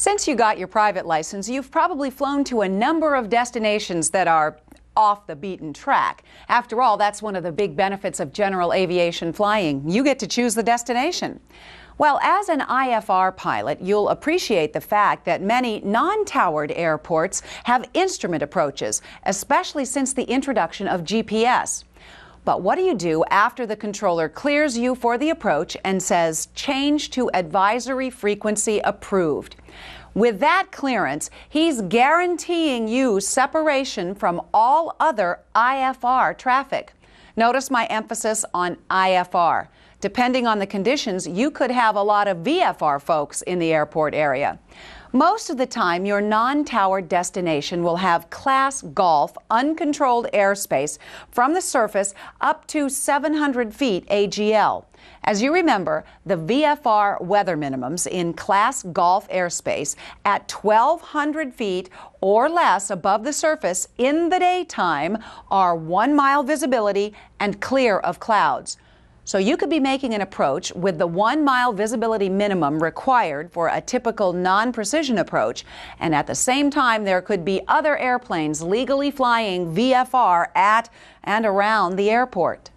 Since you got your private license, you've probably flown to a number of destinations that are off the beaten track. After all, that's one of the big benefits of general aviation flying. You get to choose the destination. Well, as an IFR pilot, you'll appreciate the fact that many non-towered airports have instrument approaches, especially since the introduction of GPS. But what do you do after the controller clears you for the approach and says, change to advisory frequency approved? With that clearance, he's guaranteeing you separation from all other IFR traffic. Notice my emphasis on IFR. Depending on the conditions, you could have a lot of VFR folks in the airport area. Most of the time, your non-towered destination will have Class Golf uncontrolled airspace from the surface up to 700 feet AGL. As you remember, the VFR weather minimums in Class Golf airspace at 1,200 feet or less above the surface in the daytime are 1 mile visibility and clear of clouds. So you could be making an approach with the 1 mile visibility minimum required for a typical non-precision approach, and at the same time there could be other airplanes legally flying VFR at and around the airport.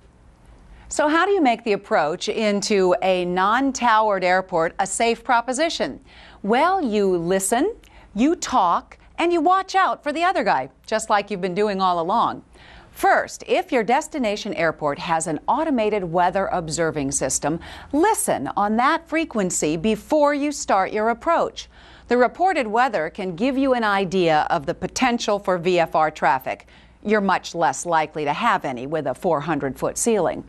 So how do you make the approach into a non-towered airport a safe proposition? Well, you listen, you talk, and you watch out for the other guy, just like you've been doing all along. First, if your destination airport has an automated weather observing system, listen on that frequency before you start your approach. The reported weather can give you an idea of the potential for VFR traffic. You're much less likely to have any with a 400-foot ceiling.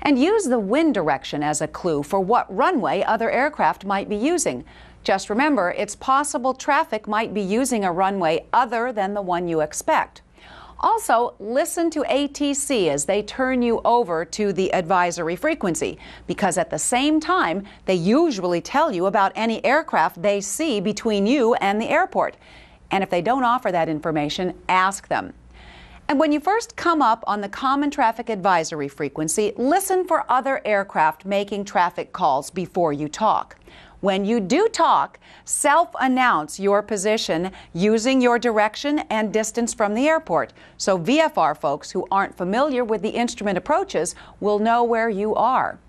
And use the wind direction as a clue for what runway other aircraft might be using. Just remember, it's possible traffic might be using a runway other than the one you expect. Also, listen to ATC as they turn you over to the advisory frequency, because at the same time, they usually tell you about any aircraft they see between you and the airport. And if they don't offer that information, ask them. And when you first come up on the common traffic advisory frequency, listen for other aircraft making traffic calls before you talk. When you do talk, self-announce your position using your direction and distance from the airport, so VFR folks who aren't familiar with the instrument approaches will know where you are.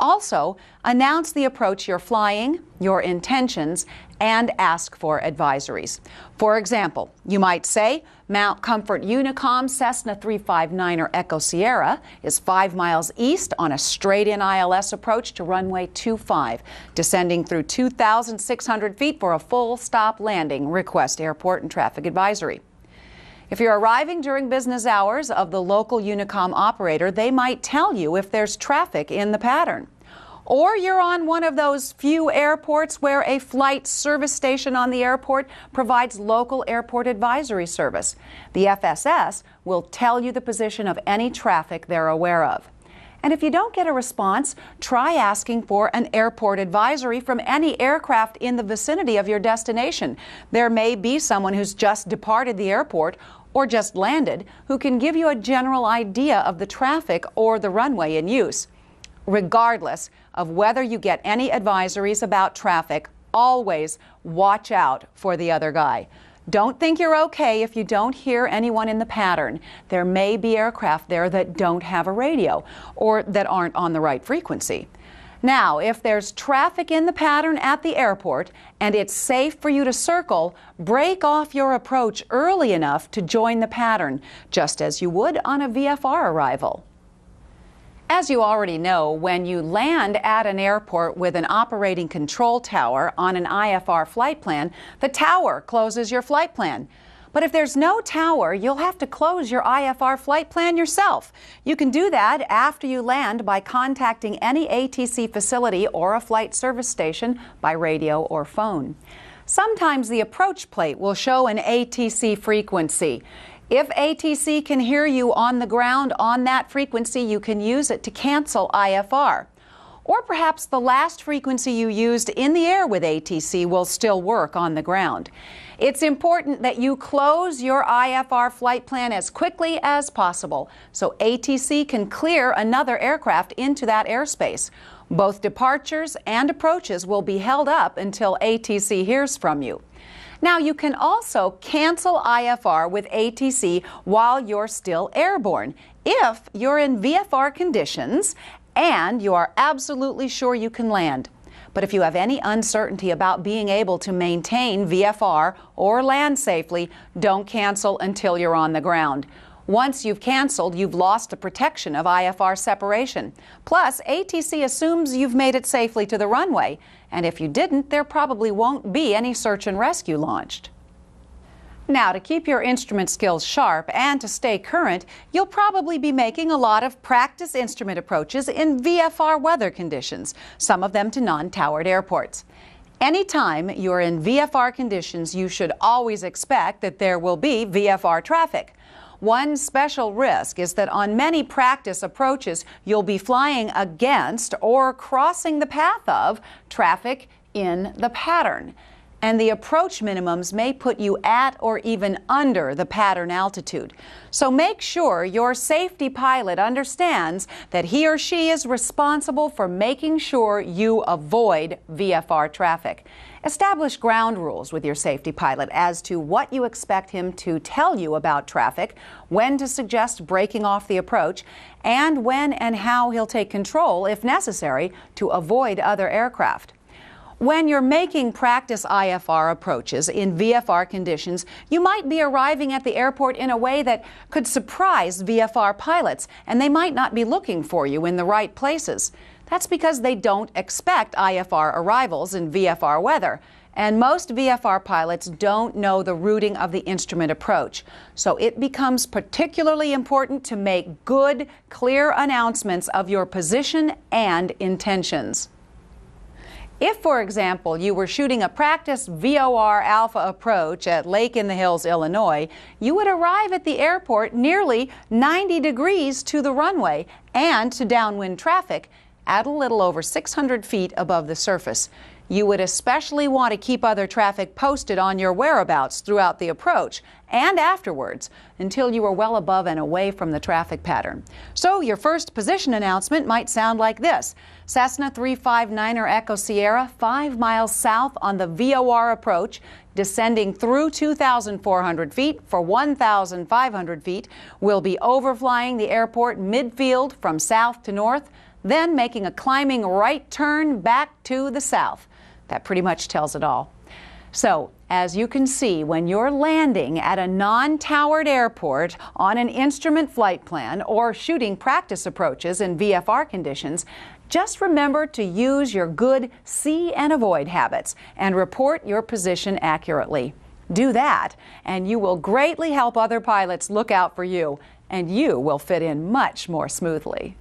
Also, announce the approach you're flying, your intentions, and ask for advisories. For example, you might say, Mount Comfort Unicom Cessna 359er Echo Sierra is 5 miles east on a straight-in ILS approach to runway 25, descending through 2,600 feet for a full stop landing. Request airport and traffic advisory. If you're arriving during business hours of the local Unicom operator, they might tell you if there's traffic in the pattern. Or you're on one of those few airports where a flight service station on the airport provides local airport advisory service. The FSS will tell you the position of any traffic they're aware of. And if you don't get a response, try asking for an airport advisory from any aircraft in the vicinity of your destination. There may be someone who's just departed the airport or just landed who can give you a general idea of the traffic or the runway in use. Regardless of whether you get any advisories about traffic, always watch out for the other guy. Don't think you're okay if you don't hear anyone in the pattern. There may be aircraft there that don't have a radio or that aren't on the right frequency. Now, if there's traffic in the pattern at the airport and it's safe for you to circle, break off your approach early enough to join the pattern, just as you would on a VFR arrival. As you already know, when you land at an airport with an operating control tower on an IFR flight plan, the tower closes your flight plan. But if there's no tower, you'll have to close your IFR flight plan yourself. You can do that after you land by contacting any ATC facility or a flight service station by radio or phone. Sometimes the approach plate will show an ATC frequency. If ATC can hear you on the ground on that frequency, you can use it to cancel IFR. Or perhaps the last frequency you used in the air with ATC will still work on the ground. It's important that you close your IFR flight plan as quickly as possible so ATC can clear another aircraft into that airspace. Both departures and approaches will be held up until ATC hears from you. Now, you can also cancel IFR with ATC while you're still airborne if you're in VFR conditions and you are absolutely sure you can land. But if you have any uncertainty about being able to maintain VFR or land safely, don't cancel until you're on the ground. Once you've canceled, you've lost the protection of IFR separation. Plus, ATC assumes you've made it safely to the runway, and if you didn't, there probably won't be any search and rescue launched. Now, to keep your instrument skills sharp and to stay current, you'll probably be making a lot of practice instrument approaches in VFR weather conditions, some of them to non-towered airports. Anytime you're in VFR conditions, you should always expect that there will be VFR traffic. One special risk is that on many practice approaches, you'll be flying against or crossing the path of traffic in the pattern. And the approach minimums may put you at or even under the pattern altitude. So make sure your safety pilot understands that he or she is responsible for making sure you avoid VFR traffic. Establish ground rules with your safety pilot as to what you expect him to tell you about traffic, when to suggest breaking off the approach, and when and how he'll take control, if necessary, to avoid other aircraft. When you're making practice IFR approaches in VFR conditions, you might be arriving at the airport in a way that could surprise VFR pilots, and they might not be looking for you in the right places. That's because they don't expect IFR arrivals in VFR weather, and most VFR pilots don't know the routing of the instrument approach. So it becomes particularly important to make good, clear announcements of your position and intentions. If, for example, you were shooting a practice VOR Alpha approach at Lake in the Hills, Illinois, you would arrive at the airport nearly 90 degrees to the runway and to downwind traffic at a little over 600 feet above the surface. You would especially want to keep other traffic posted on your whereabouts throughout the approach and afterwards until you are well above and away from the traffic pattern. So your first position announcement might sound like this: Cessna 359er Echo Sierra, 5 miles south on the VOR approach, descending through 2,400 feet for 1,500 feet, will be overflying the airport midfield from south to north, then making a climbing right turn back to the south. That pretty much tells it all. So, as you can see, when you're landing at a non-towered airport on an instrument flight plan or shooting practice approaches in VFR conditions, just remember to use your good see and avoid habits and report your position accurately. Do that, and you will greatly help other pilots look out for you, and you will fit in much more smoothly.